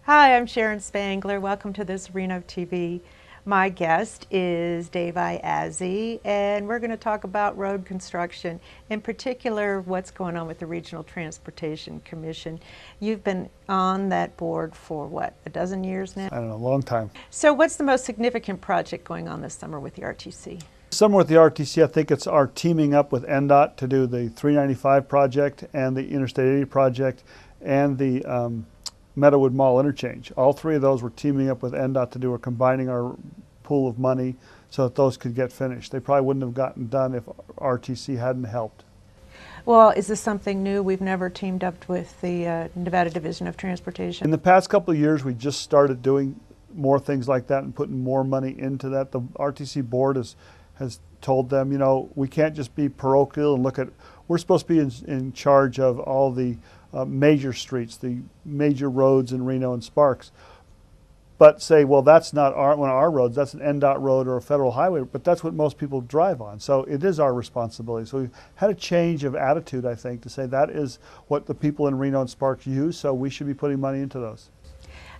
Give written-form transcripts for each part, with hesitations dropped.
Hi, I'm Sharon Spangler. Welcome to this Reno TV. My guest is Dave Aiazzi, and we're going to talk about road construction, in particular what's going on with the Regional Transportation Commission. You've been on that board for what, a dozen years now? I don't know, a long time. So what's the most significant project going on this summer with the RTC? Summer with the RTC, I think it's our teaming up with NDOT to do the 395 project and the Interstate 80 project and the Meadowood Mall interchange. All three of those we're teaming up with NDOT to do. We're combining our pool of money so that those could get finished. They probably wouldn't have gotten done if RTC hadn't helped. Well, is this something new? We've never teamed up with the Nevada Division of Transportation. In the past couple of years, we just started doing more things like that and putting more money into that. The RTC board has told them, you know, we can't just be parochial and look at, we're supposed to be in charge of all the major streets, the major roads in Reno and Sparks, but say, well, that's not one of our roads, that's an NDOT road or a federal highway, but that's what most people drive on. So it is our responsibility. So we've had a change of attitude, I think, to say that is what the people in Reno and Sparks use, so we should be putting money into those.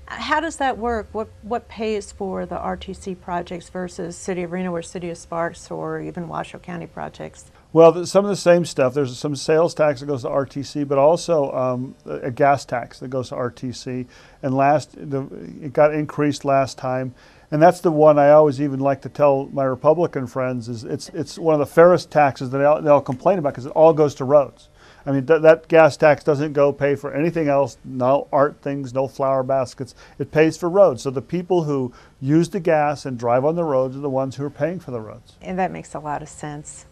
How does that work? What pays for the RTC projects versus City of Reno or City of Sparks or even Washoe County projects? Well, some of the same stuff. There's some sales tax that goes to RTC, but also a gas tax that goes to RTC. And it got increased last time. And that's the one I always even like to tell my Republican friends is it's one of the fairest taxes that they'll complain about because it all goes to roads. I mean, that gas tax doesn't go pay for anything else, no art things, no flower baskets. It pays for roads. So the people who use the gas and drive on the roads are the ones who are paying for the roads. And that makes a lot of sense.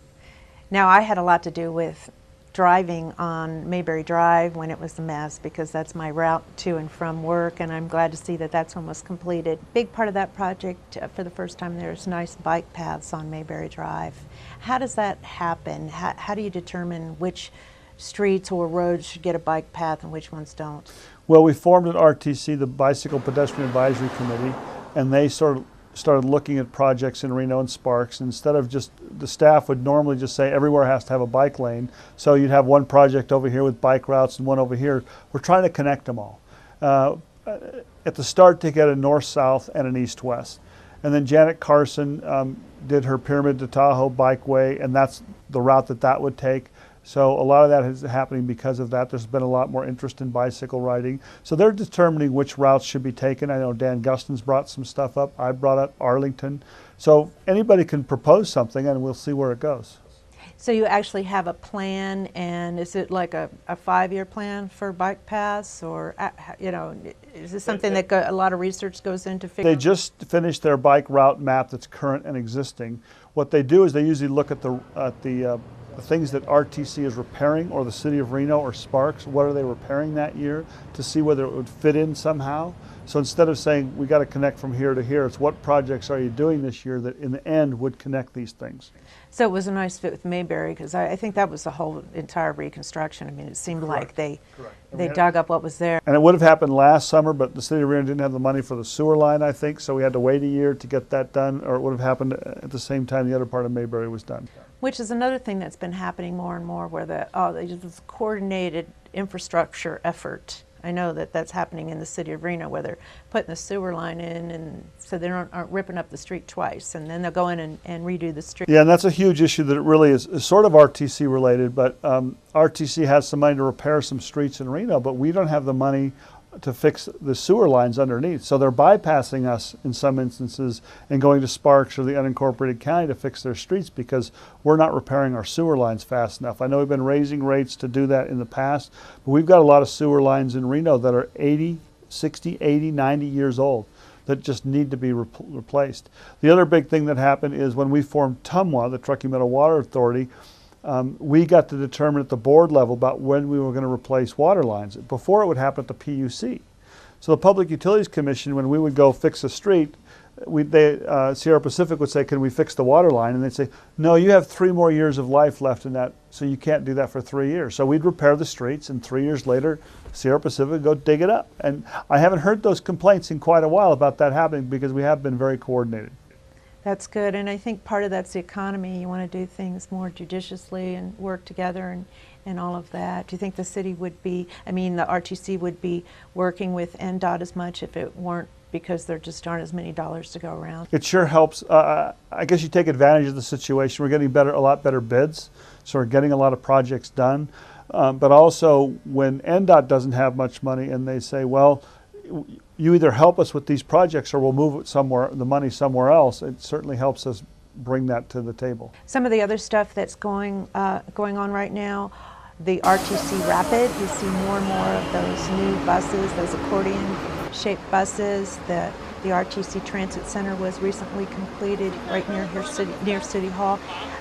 Now, I had a lot to do with driving on Mayberry Drive when it was a mess because that's my route to and from work, and I'm glad to see that that's almost completed. Big part of that project, for the first time, there's nice bike paths on Mayberry Drive. How does that happen? How do you determine which streets or roads should get a bike path and which ones don't? Well, we formed at RTC the Bicycle Pedestrian Advisory Committee, and they sort of started looking at projects in Reno and Sparks. Instead of just, the staff would normally just say everywhere has to have a bike lane. So you'd have one project over here with bike routes and one over here. We're trying to connect them all. At the start, to get a north-south and an east-west. And then Janet Carson did her Pyramid to Tahoe bikeway, and that's the route that would take. So a lot of that is happening because of that. There's been a lot more interest in bicycle riding. So they're determining which routes should be taken. I know Dan Gustin's brought some stuff up. I brought up Arlington. So anybody can propose something and we'll see where it goes. So you actually have a plan, and is it like a 5-year plan for bike paths, or you know, is this something that a lot of research goes into figuring? They just finished their bike route map that's current and existing. What they do is they usually look at the things that RTC is repairing, or the City of Reno or Sparks, what are they repairing that year, to see whether it would fit in somehow. So instead of saying we got to connect from here to here, it's what projects are you doing this year that in the end would connect these things. So it was a nice fit with Mayberry, because I think that was the whole entire reconstruction. I mean, it seemed like they dug up what was there. And it would have happened last summer, but the City of Reno didn't have the money for the sewer line, I think, so we had to wait a year to get that done, or it would have happened at the same time the other part of Mayberry was done. Which is another thing that's been happening more and more, where this coordinated infrastructure effort. I know that that's happening in the City of Reno, where they're putting the sewer line in, and so they aren't ripping up the street twice, and then they'll go in and redo the street. Yeah, and that's a huge issue that it really is sort of RTC related, but RTC has some money to repair some streets in Reno, but we don't have the money to fix the sewer lines underneath. So they're bypassing us in some instances and going to Sparks or the unincorporated county to fix their streets because we're not repairing our sewer lines fast enough. I know we've been raising rates to do that in the past, but we've got a lot of sewer lines in Reno that are 80, 60, 80, 90 years old that just need to be replaced. The other big thing that happened is when we formed TUMWA, the Truckee Meadow Water Authority, we got to determine at the board level about when we were going to replace water lines. Before, it would happen at the PUC. So the Public Utilities Commission, when we would go fix a street, Sierra Pacific would say, can we fix the water line? And they'd say, no, you have 3 more years of life left in that, so you can't do that for 3 years. So we'd repair the streets, and 3 years later, Sierra Pacific would go dig it up. And I haven't heard those complaints in quite a while about that happening because we have been very coordinated. That's good, and I think part of that's the economy. You want to do things more judiciously and work together and all of that. Do you think the city would be, I mean, the RTC would be working with NDOT as much if it weren't because there just aren't as many dollars to go around? It sure helps. I guess you take advantage of the situation. We're getting a lot better bids, so we're getting a lot of projects done. But also, when NDOT doesn't have much money and they say, well, you either help us with these projects or we'll move it somewhere, the money somewhere else, it certainly helps us bring that to the table. Some of the other stuff that's going on right now, the RTC Rapid, you see more and more of those new buses, those accordion-shaped buses. The RTC Transit Center was recently completed right near City Hall.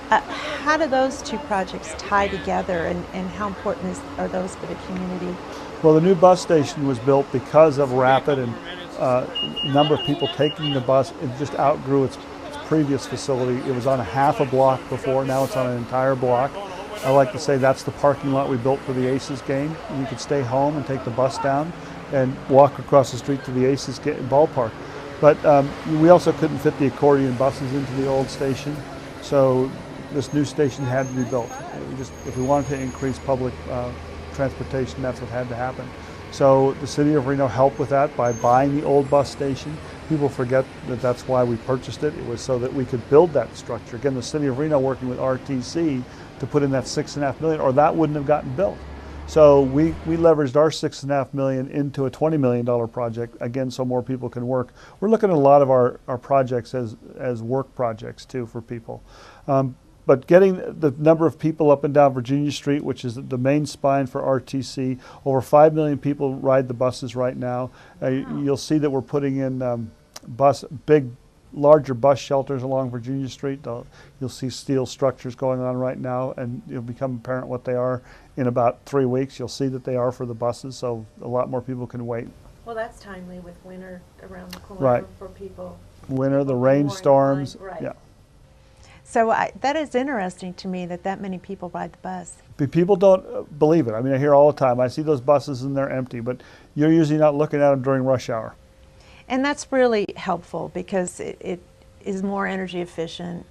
How do those two projects tie together, and how important are those for the community? Well, the new bus station was built because of Rapid and number of people taking the bus. It just outgrew its previous facility. It was on a half a block before, now it's on an entire block. I like to say that's the parking lot we built for the Aces game. You could stay home and take the bus down and walk across the street to the Aces ballpark. But we also couldn't fit the accordion buses into the old station, so this new station had to be built. If we wanted to increase public transportation, that's what had to happen. So the city of Reno helped with that by buying the old bus station. People forget that that's why we purchased it. It was so that we could build that structure. Again, the city of Reno working with RTC to put in that $6.5 million, or that wouldn't have gotten built. So we leveraged our $6.5 million into a $20 million project, again, so more people can work. We're looking at a lot of our projects as work projects too for people. But getting the number of people up and down Virginia Street, which is the main spine for RTC, over 5 million people ride the buses right now. You'll see that we're putting in larger bus shelters along Virginia Street. You'll see steel structures going on right now, and it'll become apparent what they are in about 3 weeks. You'll see that they are for the buses, so a lot more people can wait. Well, that's timely with winter around the corner Right. for people. Winter, the rainstorms. Right. Yeah. So that is interesting to me that many people ride the bus. People don't believe it. I mean, I hear all the time, I see those buses and they're empty, but you're usually not looking at them during rush hour. And that's really helpful because it is more energy efficient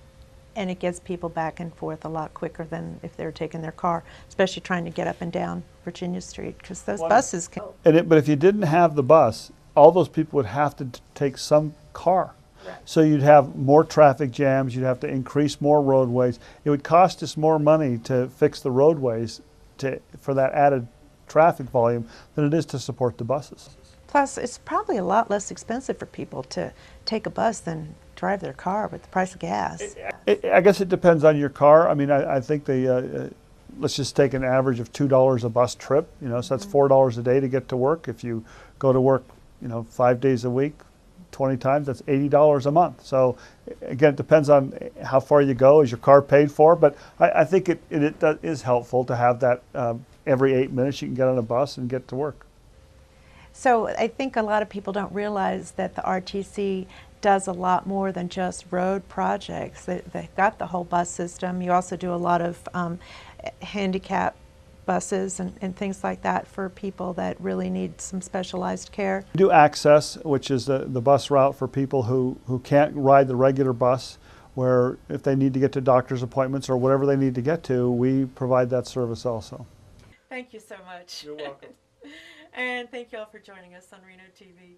and it gets people back and forth a lot quicker than if they're taking their car, especially trying to get up and down Virginia Street, because those buses can... But if you didn't have the bus, all those people would have to take some car. Right. So you'd have more traffic jams, you'd have to increase more roadways. It would cost us more money to fix the roadways for that added traffic volume than it is to support the buses. Plus, it's probably a lot less expensive for people to take a bus than drive their car with the price of gas. I guess it depends on your car. I mean, I think let's just take an average of $2 a bus trip, so that's $4 a day to get to work. If you go to work, 5 days a week, 20 times, that's $80 a month. So again, it depends on how far you go. Is your car paid for? But I think it is helpful to have that every 8 minutes you can get on a bus and get to work. So I think a lot of people don't realize that the RTC does a lot more than just road projects. They've got the whole bus system. You also do a lot of handicap buses and things like that for people that really need some specialized care. We do access, which is the bus route for people who can't ride the regular bus, where if they need to get to doctor's appointments or whatever they need to get to, we provide that service also. Thank you so much. You're welcome. And thank you all for joining us on Reno TV.